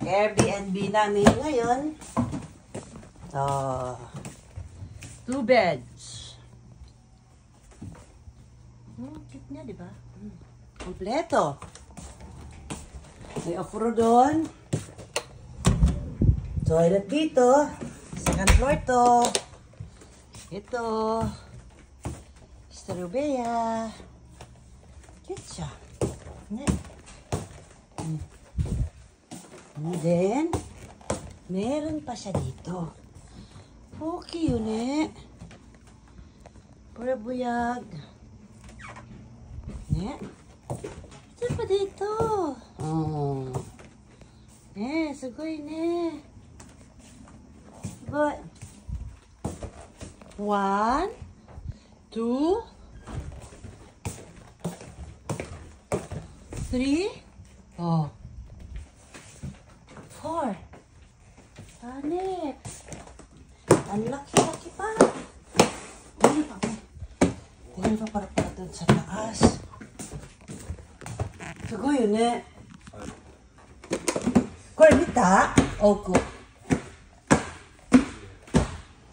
Airbnb namin ngayon. Oh, 2 beds. Cute niya, di ba? Kompleto. May off-road doon. Toilet dito. Second floor to. Ito. Starobea. Cute siya. And then, meron pa siya dito. Okay yun eh. Para buyag. Ito pa dito. Oh. Sugoy ne. But 1, 2, 3. Oh. 4. Next. Ang laki-laki pa. Tingnan pa para doon sa taas. Sugoy yun eh. これ見た？奥。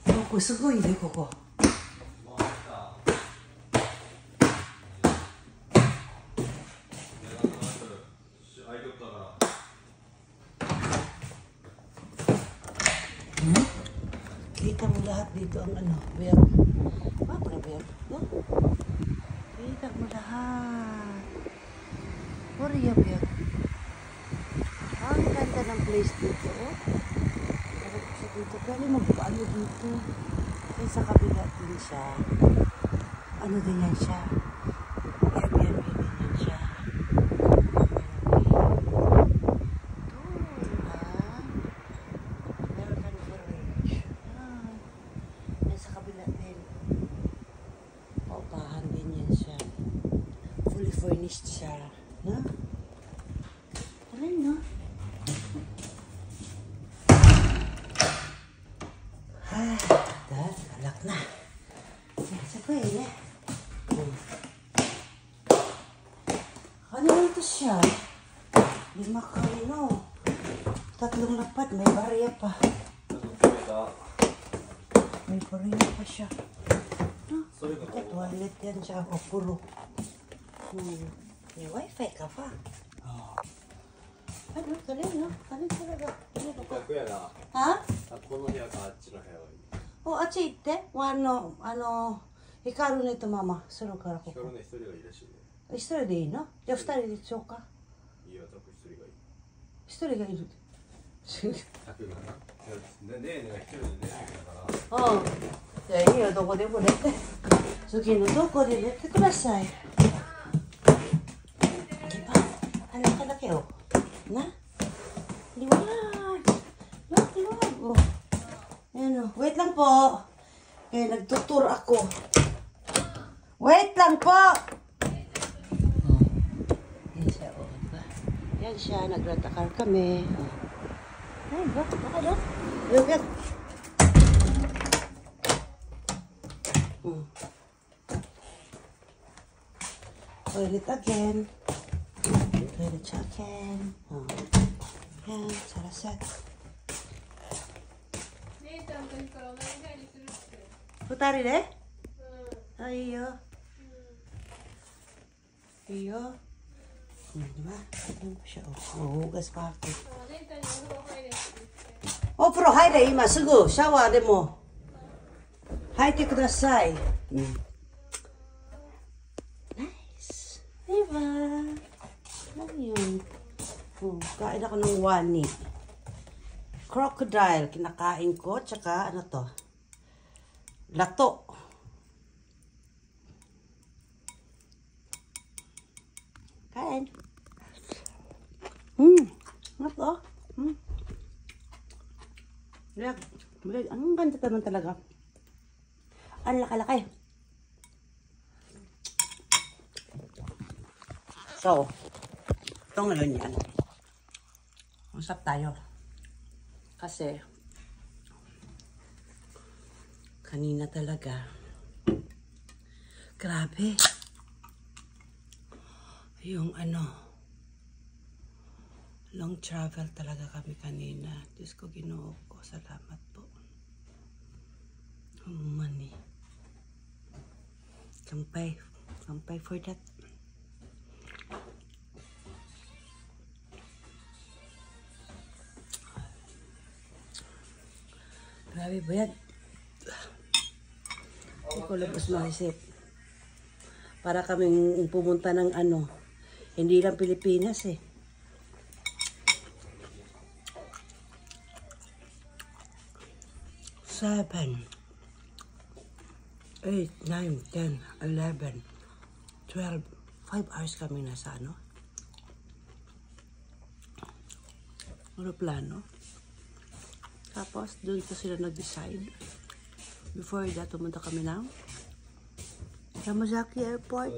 奥すごいね、ここ。Kita mo lahat dito ang ano, biyag. Para biyag. Kita mo lahat. Korea biyag. Ang ganda ng place dito, oh. Harap siya dito. Pero magpaano dito. Kaya sa kabila din siya. Ano din yan siya. Airbnb din yan siya. American Village. Yan sa kabila din. Paupahan din yan siya. Fully furnished siya. No? Alam no? Alak na. Sabay na. Kanina ito siya. 5 kanino. 3 lapad. May barya pa. May barya pa siya. Toilet yan siya. O puro. May wifi ka pa. Ano? Galing no? Galing talaga. Ha? この部屋かあっちの部屋はいい。お、あっち行って。ヒカルネとママ。それからここ。ヒカルネ一人がいいらしいね。一人でいいの？じゃあ2人でしょうか。いいよ、多分一人がいい。一人がいる。タクがな。ねえねえ一人で寝るだから。うん。じゃあいいよ、どこでも寝て。次のどこで寝てください。anak ka laki oh. Na? Liwanag. Liwanag oh. Ayan oh. Wait lang po. Eh, nagtutur ako. Wait lang po. Oh. Yan siya oh. Yan siya. Naglatakar kami. Oh. Ay, ba? Baka daw? Look at. Toilet again. Toilet siya again. Oh. Yan, sarasat. 2人であ、いいよ。いいよ。diba? Ano siya? Hugas pa ako. お風呂入れ、今すぐシャワーでも入ってください。ナイス。Diba? Ano yun? Kain ako ng wani. Crocodile, kinakain ko. Tsaka ano to? Lato. Kain. Ano to? Ang ganda naman talaga. Ang laki-laki. So, ito ngayon yan. Usap tayo. Kasi, kanina talaga, grabe, Yung ano, long travel talaga kami kanina. Diyos ko, Ginoo ko. Salamat po. Money. Kampay. Kampay for that. Grabe ba yan? Hindi ko labas maisip. Para kaming pumunta ng ano, hindi lang Pilipinas eh. 7, 8, 9, 10, 11, 12, 5 hours kami nasa ano? Aeroplano. Tapos, doon po sila nag-decide. Before that, pumunta kami ng Miyazaki Airport.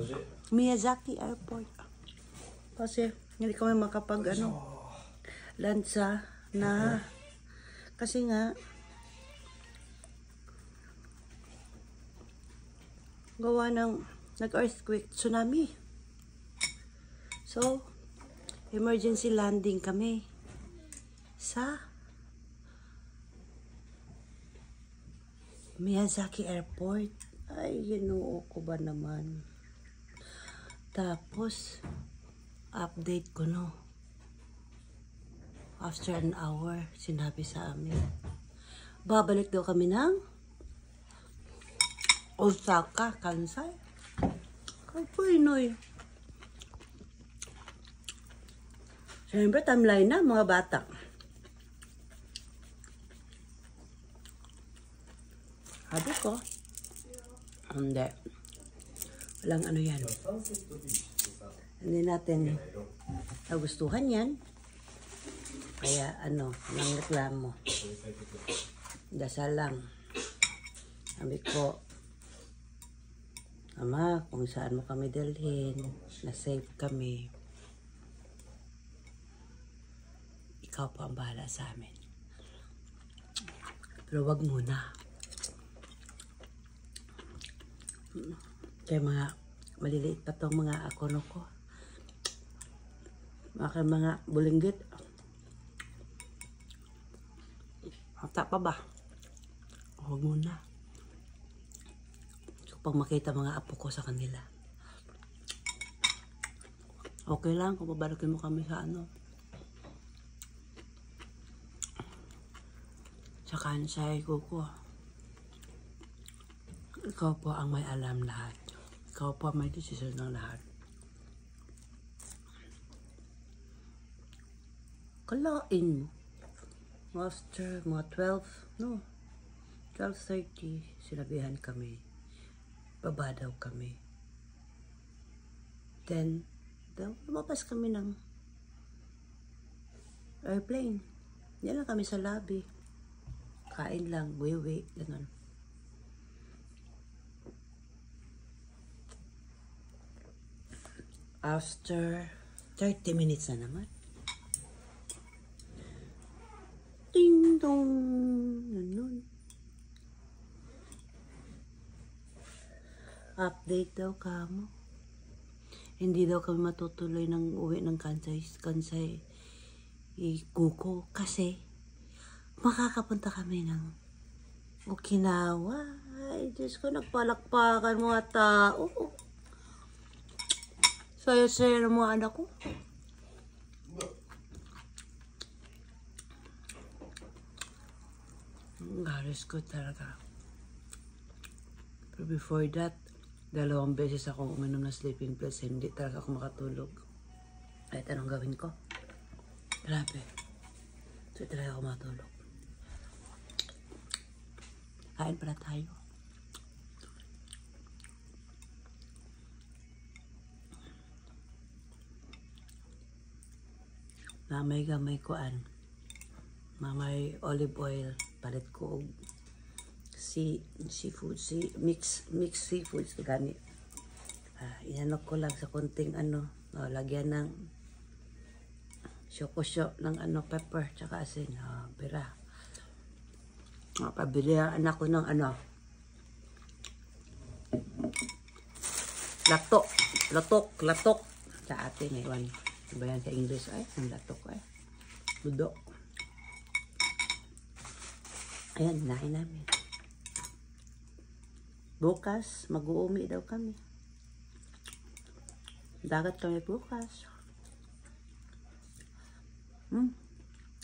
Miyazaki Airport. Kasi, hindi kami makapag, land sa na, kasi nga, gawa ng nag-earthquake, tsunami. So, emergency landing kami sa Miyazaki Airport. Ay, Ginoo ko ba naman. Tapos, update ko no. After an hour, sinabi sa amin, babalik daw kami ng Osaka, Kansai. Kapinoy. Siyempre, timeline na, mga bata. Sabi ko, hindi. Walang ano yan. Hindi natin nagustuhan yan. Kaya walang reklamo. Dasal lang. Sabi ko, Ama, kung saan mo kami dalhin, na safe kami, ikaw pa ang bahala sa amin. Pero wag muna. Kaya mga maliliit pa tong mga akono ko. Mga bulinggit. Hata pa ba? Huwag muna. Pag makita mga apo ko sa kanila, okay lang kung babalikin mo kami sa sa Kansai ko. Ikaw po ang may alam lahat. Ikaw po ang may desisyon ng lahat. Kalain mo. After mga 12:30, sinabihan kami. Baba daw kami. Then, lumabas kami ng airplane. Yan lang kami sa lobby. Kain lang, buwi, ganun. After 30 minutes na naman. Ding dong! Ganun. Update daw kamo. Hindi daw kami matutuloy ng uwi ng Kansai Kuko kasi makakapunta kami ng Okinawa. Ay, Diyos ko, nagpalakpakan mga tao. Saya-saya ng mga anak ko. Garis ko talaga. Pero before that, 2 beses ako uminom ng sleeping pills. Hindi talaga ako makatulog. Kahit anong gawin ko. Grabe. So talaga ako makatulog. Kain pala tayo. Mamay-gamay koan. Mamay olive oil. Palit ko seafood, mix seafoods gani. Inanok ko lang sa konting lagyan ng syoko-syok ng pepper tsaka asin. Pira. Pabili ang anak ko ng latok. sa ate ngayon. Iba yan sa English ay, ang latok ay. Budo. Ayan, hinahin namin. Bukas, mag-uumi daw kami. Dagat kami bukas.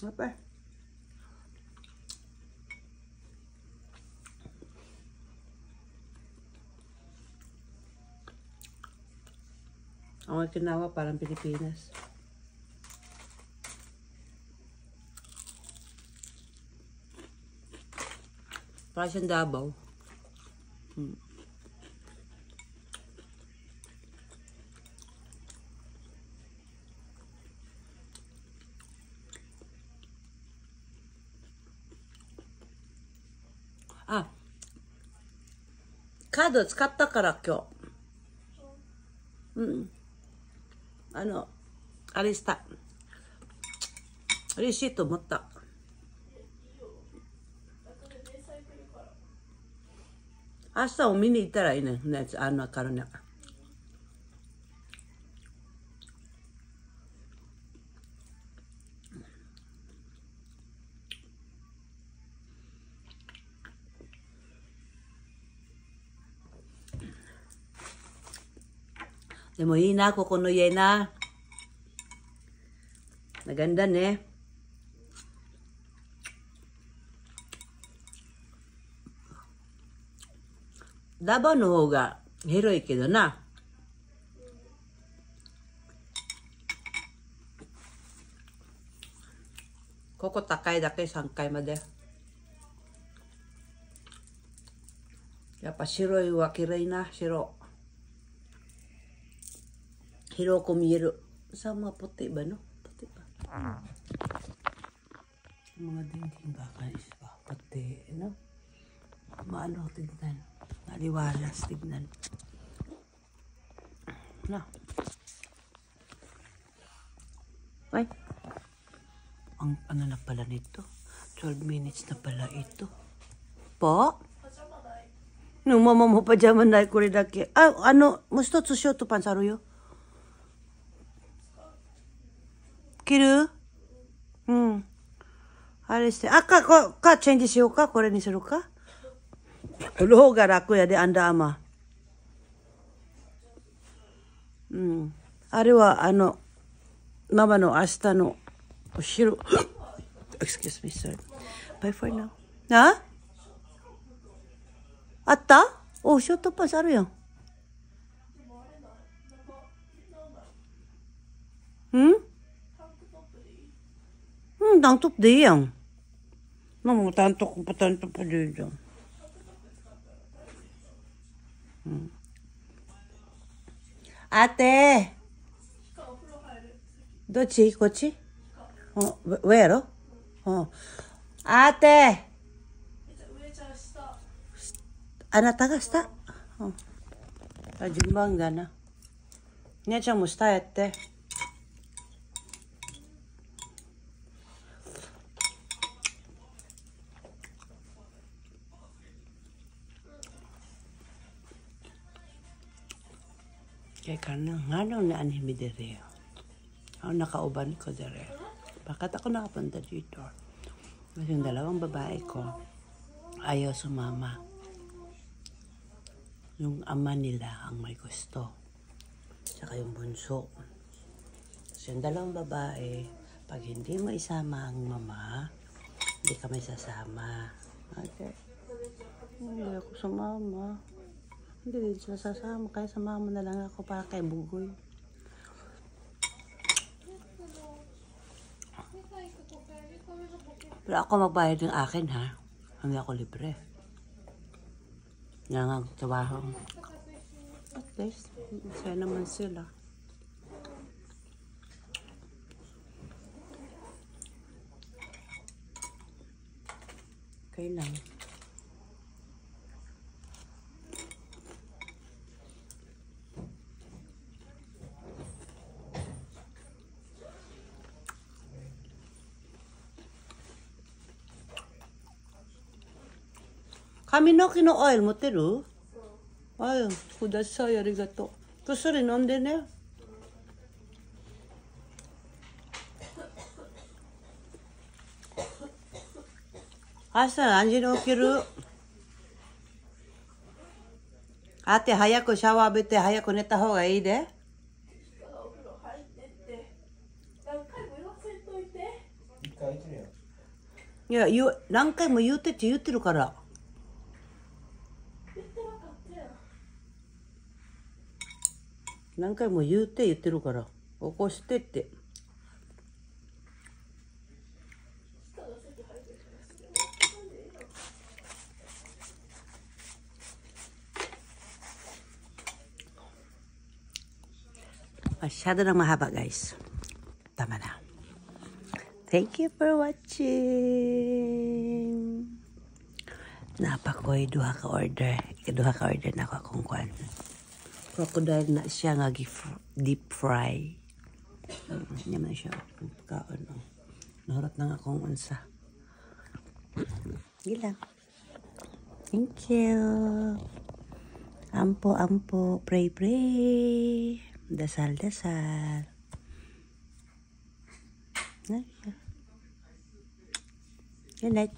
Apa? Ang Okinawa parang Pilipinas. Parang siyang Davao.カード使ったから今日。あれした。嬉しいと思った。明日を見に行ったらいいね。からね。でもいいな、ここの家な。Magandaね。ダバの方が広いけどな。ここ高いだけ3階まで。やっぱ白いは綺麗な、白。Hiro ko miro. Sama puti ba, no? Puti ba? Mga dingding baka is ba? Puti, no? Maano tignan. Maliwalas tignan. No? Ay. Ang ano na pala nito? 12 minutes na pala ito. Po? No, mama mo pajama na ko rin dake. Mo hitotsu short pants あるよ。着る？あれして。チェンジしようか？これにするか？ローが楽やで、アンダーアーマー。あれは、ママの明日の後ろ。Excuse me, sorry. Bye for now. な？あった？ショートパスあるやん。Tank top de yan. Mama, tanto pa dito. Ate! Dochi? Kochi? Where? Ate! あなたが下？順番がな。姉ちゃんも下やって。Kaya nga nung naanhimi dire. Ako nakauban ko dire. Bakit ako nakapunta dito? Kasi yung dalawang babae ko, ayaw sumama. Yung ama nila ang may gusto. Saka yung bunso. Kasi yung dalawang babae, pag hindi mo isama ang mama, hindi ka may sasama. Okay. Hindi ako sumama. Hindi din sila sasama. Kaya sumama na lang ako para kay Bugoy. Pero ako magbayad ng akin, ha? Hindi ako libre. Nangagtrabaho. At least, masaya naman sila. Okay lang. Kaminoki no oil 持ってる？はい、ください、ありがとう。薬飲んでね。朝何時に起きる？あて早くシャワー浴びて早く寝た方がいいで。お風呂入ってって何回も言わせんといて。一回言ってるやん。何回も言うてって言ってるから。言ってなかったやん。何回も言ってるから。起こしてって。下が席入ってるからそれはなんでいいの。Masyado nang mahaba, guys. Tama na. Thank you for watching. Napakoy duha ka order. Ikaduha ka order na ako akong kwan. Crocodile na siya nga deep fry. Hindi man siya kaon. Naharap na nga akong unsa. Gila. Thank you. Ampo, ampo. Pray, pray. Dasal, dasal. Good night.